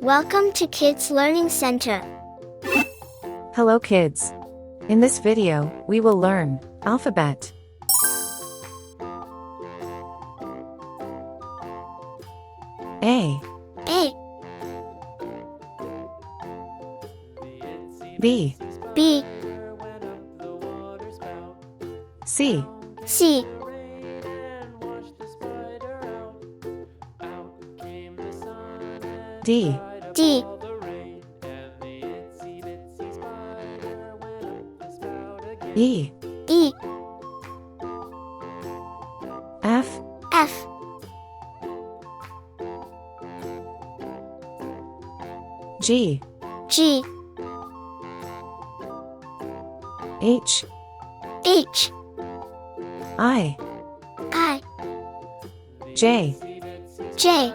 Welcome to Kids Learning Center. Hello kids. In this video, we will learn alphabet. A, B, B, C, C, D, D, E, E, F, F, G, G, H, H, I, I, J, J,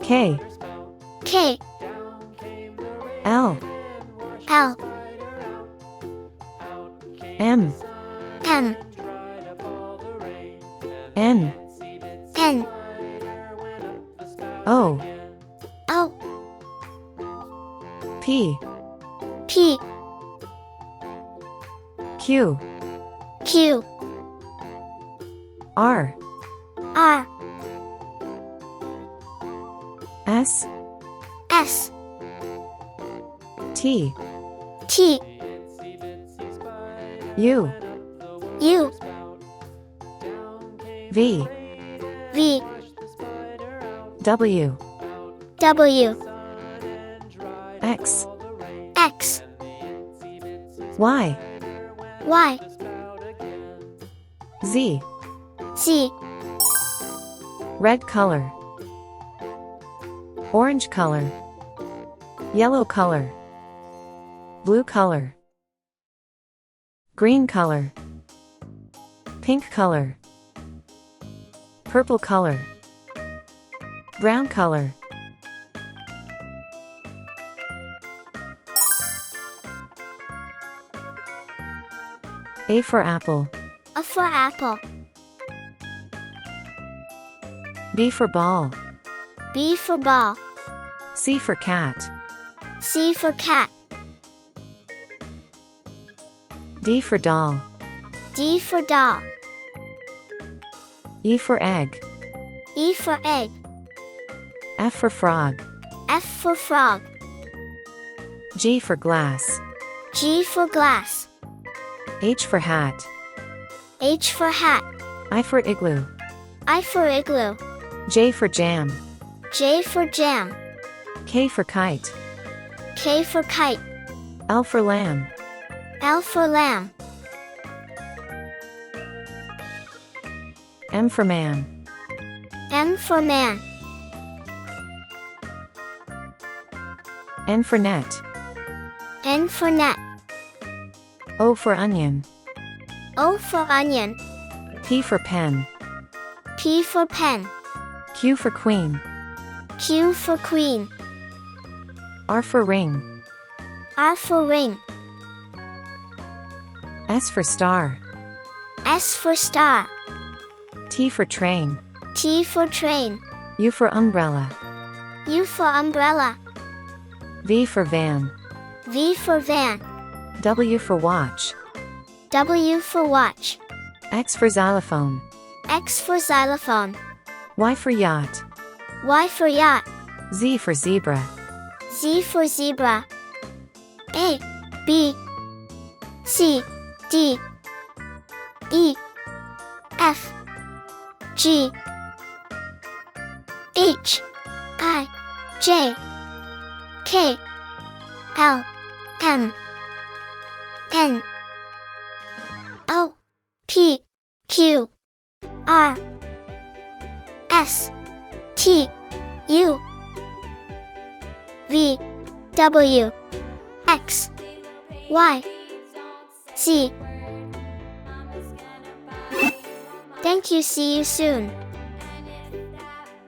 K, K, L, L, M, M, N, N, O, O, P, P, Q, Q, R, R, S, S, T, T, U, U, V, V, W, W, X, X, Y, Y, Z, Z, red color, orange color, yellow color, blue color, green color, pink color, purple color, brown color. A for apple, A for apple, B for ball, B for ball, C for cat, C for cat, D for doll, D for doll, E for egg, E for egg, F for frog, F for frog, G for glass, G for glass, H for hat, H for hat, I for igloo, I for igloo, J for jam, J for jam, K for kite, K for kite, L for lamb, L for lamb, M for man, M for man, N for net, N for net, O for onion, O for onion, P for pen, P for pen, Q for queen, Q for queen, R for ring, R for ring, S for star, S for star, T for train, T for train, U for umbrella, U for umbrella, V for van, V for van, W for watch, W for watch, X for xylophone, X for xylophone, Y for yacht, Y for yacht, Z for zebra, Z for zebra, A, B, C, D, E, F, G, H, I, J, K, L, M, N, O, P, Q, R, S, T, U, V, W, X, Y, Z. Thank you. See you soon.